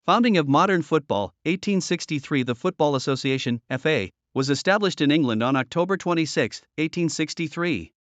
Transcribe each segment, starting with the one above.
Founding of modern football, 1863. The Football Association, FA, was established in England on October 26, 1863.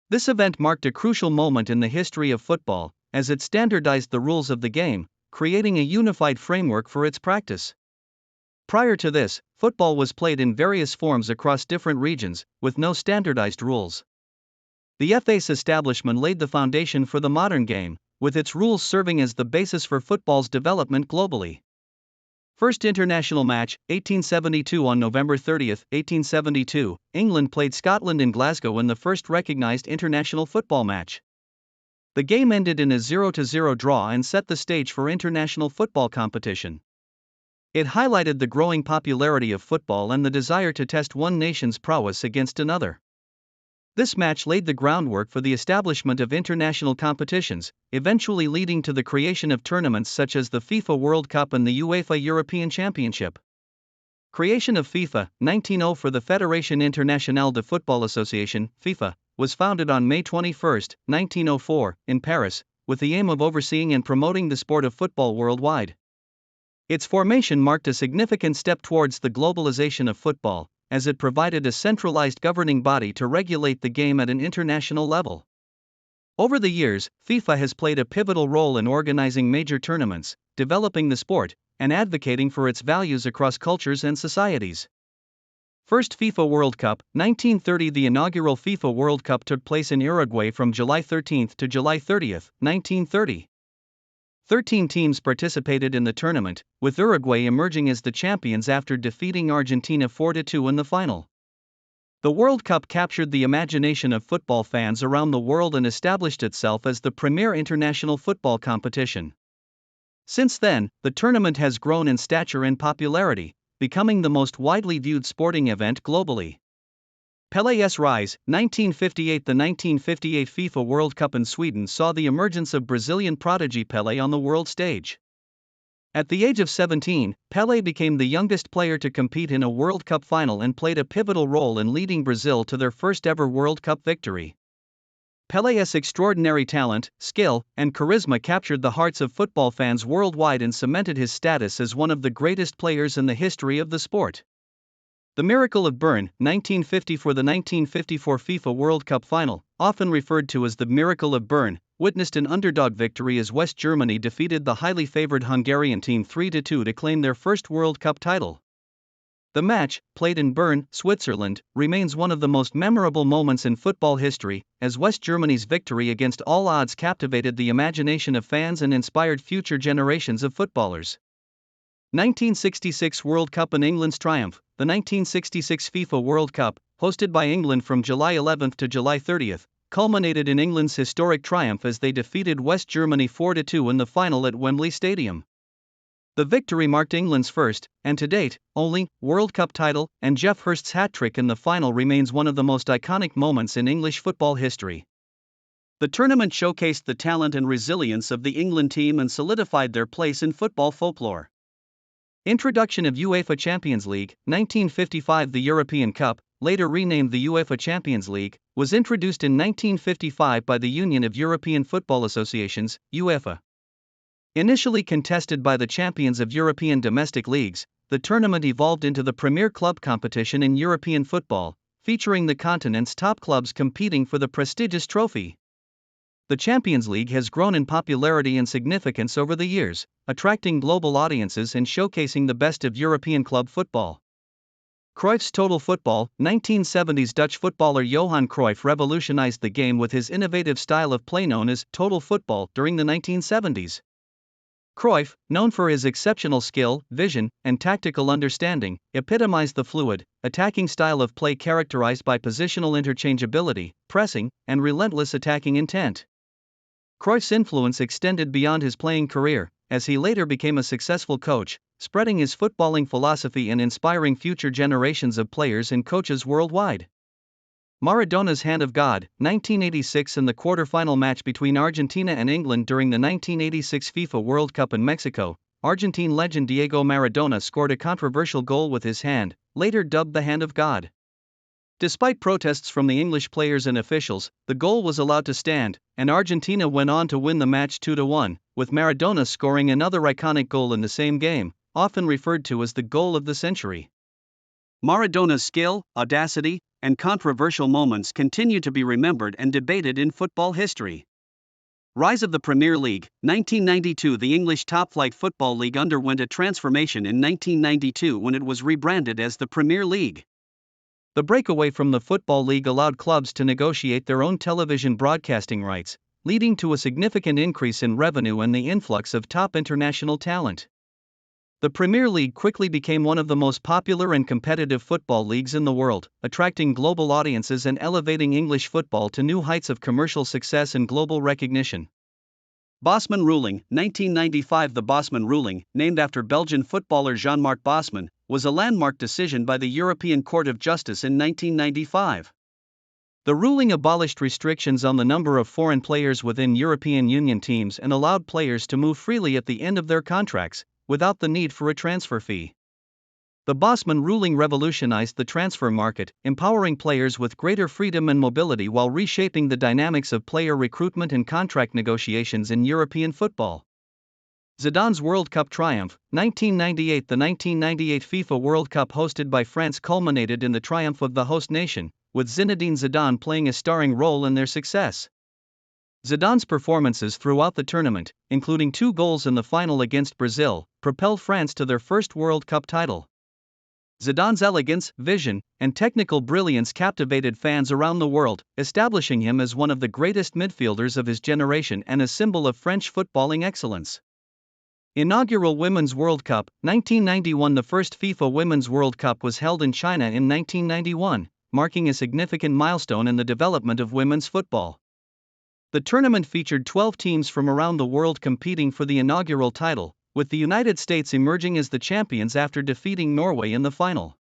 This event marked a crucial moment in the history of football, as it standardized the rules of the game, creating a unified framework for its practice. Prior to this, football was played in various forms across different regions, with no standardized rules. The FA's establishment laid the foundation for the modern game, with its rules serving as the basis for football's development globally. First international match, 1872. On November 30, 1872, England played Scotland in Glasgow in the first recognized international football match. The game ended in a 0-0 draw and set the stage for international football competition. It highlighted the growing popularity of football and the desire to test one nation's prowess against another. This match laid the groundwork for the establishment of international competitions, eventually leading to the creation of tournaments such as the FIFA World Cup and the UEFA European Championship. Creation of FIFA, 1900. For the Fédération Internationale de Football Association, FIFA, was founded on May 21, 1904, in Paris, with the aim of overseeing and promoting the sport of football worldwide. Its formation marked a significant step towards the globalization of football, as it provided a centralized governing body to regulate the game at an international level. Over the years, FIFA has played a pivotal role in organizing major tournaments, developing the sport, and advocating for its values across cultures and societies. First FIFA World Cup, 1930. The inaugural FIFA World Cup took place in Uruguay from July 13 to July 30, 1930. 13 teams participated in the tournament, with Uruguay emerging as the champions after defeating Argentina 4-2 in the final. The World Cup captured the imagination of football fans around the world and established itself as the premier international football competition. Since then, the tournament has grown in stature and popularity, becoming the most widely viewed sporting event globally. Pelé's rise, 1958. The 1958 FIFA World Cup in Sweden saw the emergence of Brazilian prodigy Pelé on the world stage. At the age of 17, Pelé became the youngest player to compete in a World Cup final and played a pivotal role in leading Brazil to their first ever World Cup victory. Pelé's extraordinary talent, skill, and charisma captured the hearts of football fans worldwide and cemented his status as one of the greatest players in the history of the sport. The Miracle of Bern, 1950. For the 1954 FIFA World Cup final, often referred to as the Miracle of Bern, witnessed an underdog victory as West Germany defeated the highly favored Hungarian team 3-2 to claim their first World Cup title. The match, played in Bern, Switzerland, remains one of the most memorable moments in football history, as West Germany's victory against all odds captivated the imagination of fans and inspired future generations of footballers. 1966 World Cup and England's triumph. The 1966 FIFA World Cup, hosted by England from July 11 to July 30, culminated in England's historic triumph as they defeated West Germany 4-2 in the final at Wembley Stadium. The victory marked England's first, and to date, only, World Cup title, and Geoff Hurst's hat-trick in the final remains one of the most iconic moments in English football history. The tournament showcased the talent and resilience of the England team and solidified their place in football folklore. Introduction of UEFA Champions League, 1955. The European Cup, later renamed the UEFA Champions League, was introduced in 1955 by the Union of European Football Associations, UEFA. Initially contested by the champions of European domestic leagues, the tournament evolved into the premier club competition in European football, featuring the continent's top clubs competing for the prestigious trophy. The Champions League has grown in popularity and significance over the years, attracting global audiences and showcasing the best of European club football. Cruyff's total football. 1970s Dutch footballer Johan Cruyff revolutionized the game with his innovative style of play known as total football during the 1970s. Cruyff, known for his exceptional skill, vision, and tactical understanding, epitomized the fluid, attacking style of play characterized by positional interchangeability, pressing, and relentless attacking intent. Cruyff's influence extended beyond his playing career, as he later became a successful coach, spreading his footballing philosophy and inspiring future generations of players and coaches worldwide. Maradona's Hand of God, 1986. In the quarter-final match between Argentina and England during the 1986 FIFA World Cup in Mexico, Argentine legend Diego Maradona scored a controversial goal with his hand, later dubbed the Hand of God. Despite protests from the English players and officials, the goal was allowed to stand, and Argentina went on to win the match 2-1, with Maradona scoring another iconic goal in the same game, often referred to as the goal of the century. Maradona's skill, audacity, and controversial moments continue to be remembered and debated in football history. Rise of the Premier League. 1992. The English top-flight football league underwent a transformation in 1992 when it was rebranded as the Premier League. The breakaway from the Football League allowed clubs to negotiate their own television broadcasting rights, leading to a significant increase in revenue and the influx of top international talent. The Premier League quickly became one of the most popular and competitive football leagues in the world, attracting global audiences and elevating English football to new heights of commercial success and global recognition. Bosman ruling. 1995. The Bosman ruling, named after Belgian footballer Jean-Marc Bosman, was a landmark decision by the European Court of Justice in 1995. The ruling abolished restrictions on the number of foreign players within European Union teams and allowed players to move freely at the end of their contracts, without the need for a transfer fee. The Bosman ruling revolutionized the transfer market, empowering players with greater freedom and mobility while reshaping the dynamics of player recruitment and contract negotiations in European football. Zidane's World Cup triumph. 1998. The 1998 FIFA World Cup hosted by France culminated in the triumph of the host nation, with Zinedine Zidane playing a starring role in their success. Zidane's performances throughout the tournament, including 2 goals in the final against Brazil, propelled France to their first World Cup title. Zidane's elegance, vision, and technical brilliance captivated fans around the world, establishing him as one of the greatest midfielders of his generation and a symbol of French footballing excellence. Inaugural Women's World Cup. 1991. The first FIFA Women's World Cup was held in China in 1991, marking a significant milestone in the development of women's football. The tournament featured 12 teams from around the world competing for the inaugural title, with the United States emerging as the champions after defeating Norway in the final.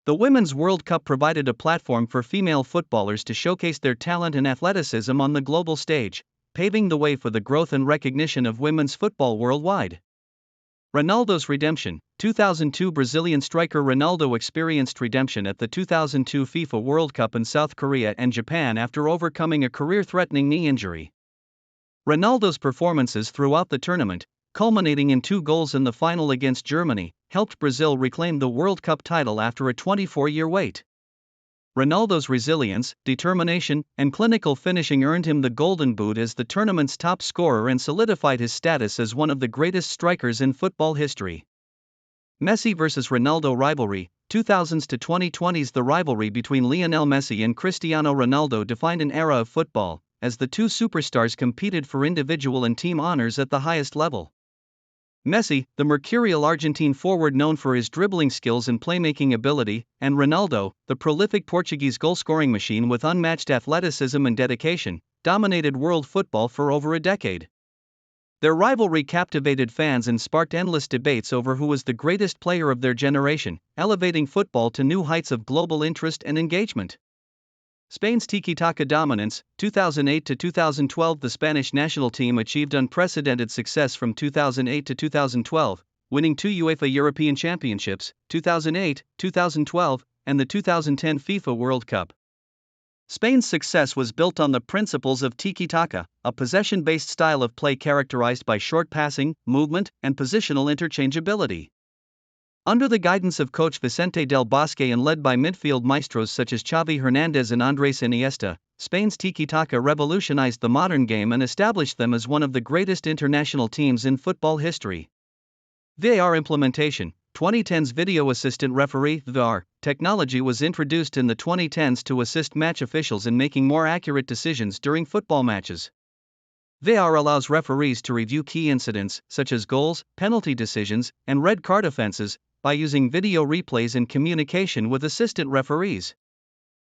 The Women's World Cup provided a platform for female footballers to showcase their talent and athleticism on the global stage, paving the way for the growth and recognition of women's football worldwide. Ronaldo's redemption. 2002. Brazilian striker Ronaldo experienced redemption at the 2002 FIFA World Cup in South Korea and Japan after overcoming a career-threatening knee injury. Ronaldo's performances throughout the tournament, culminating in 2 goals in the final against Germany, helped Brazil reclaim the World Cup title after a 24-year wait. Ronaldo's resilience, determination, and clinical finishing earned him the Golden Boot as the tournament's top scorer and solidified his status as one of the greatest strikers in football history. Messi vs Ronaldo rivalry. 2000s to 2020s. The rivalry between Lionel Messi and Cristiano Ronaldo defined an era of football, as the two superstars competed for individual and team honors at the highest level. Messi, the mercurial Argentine forward known for his dribbling skills and playmaking ability, and Ronaldo, the prolific Portuguese goal-scoring machine with unmatched athleticism and dedication, dominated world football for over a decade. Their rivalry captivated fans and sparked endless debates over who was the greatest player of their generation, elevating football to new heights of global interest and engagement. Spain's tiki-taka dominance. 2008 to 2012. The Spanish national team achieved unprecedented success from 2008 to 2012, winning 2 UEFA European Championships, 2008, 2012, and the 2010 FIFA World Cup. Spain's success was built on the principles of tiki-taka, a possession-based style of play characterized by short passing, movement, and positional interchangeability. Under the guidance of coach Vicente del Bosque and led by midfield maestros such as Xavi Hernandez and Andrés Iniesta, Spain's tiki-taka revolutionized the modern game and established them as one of the greatest international teams in football history. VAR implementation. 2010's Video Assistant Referee (VAR) technology was introduced in the 2010s to assist match officials in making more accurate decisions during football matches. VAR allows referees to review key incidents, such as goals, penalty decisions, and red card offenses, by using video replays and communication with assistant referees.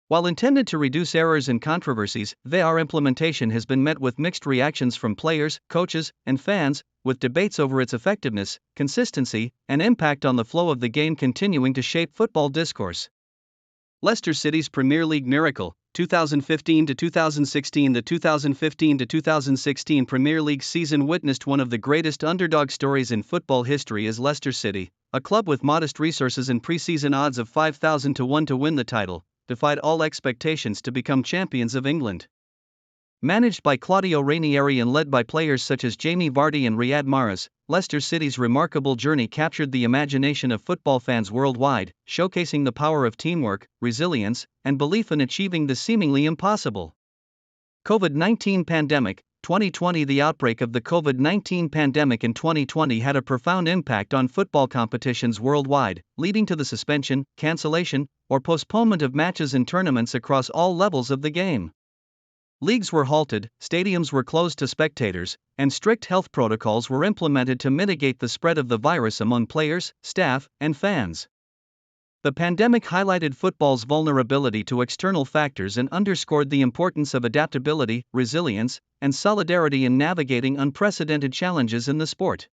While intended to reduce errors and controversies, VAR implementation has been met with mixed reactions from players, coaches, and fans, with debates over its effectiveness, consistency, and impact on the flow of the game continuing to shape football discourse. Leicester City's Premier League miracle. 2015 to 2016. The 2015 to 2016 Premier League season witnessed one of the greatest underdog stories in football history as Leicester City, a club with modest resources and pre-season odds of 5,000 to 1 to win the title, defied all expectations to become champions of England. Managed by Claudio Ranieri and led by players such as Jamie Vardy and Riyad Mahrez, Leicester City's remarkable journey captured the imagination of football fans worldwide, showcasing the power of teamwork, resilience, and belief in achieving the seemingly impossible. COVID-19 pandemic. 2020. The outbreak of the COVID-19 pandemic in 2020 had a profound impact on football competitions worldwide, leading to the suspension, cancellation, or postponement of matches and tournaments across all levels of the game. Leagues were halted, stadiums were closed to spectators, and strict health protocols were implemented to mitigate the spread of the virus among players, staff, and fans. The pandemic highlighted football's vulnerability to external factors and underscored the importance of adaptability, resilience, and solidarity in navigating unprecedented challenges in the sport.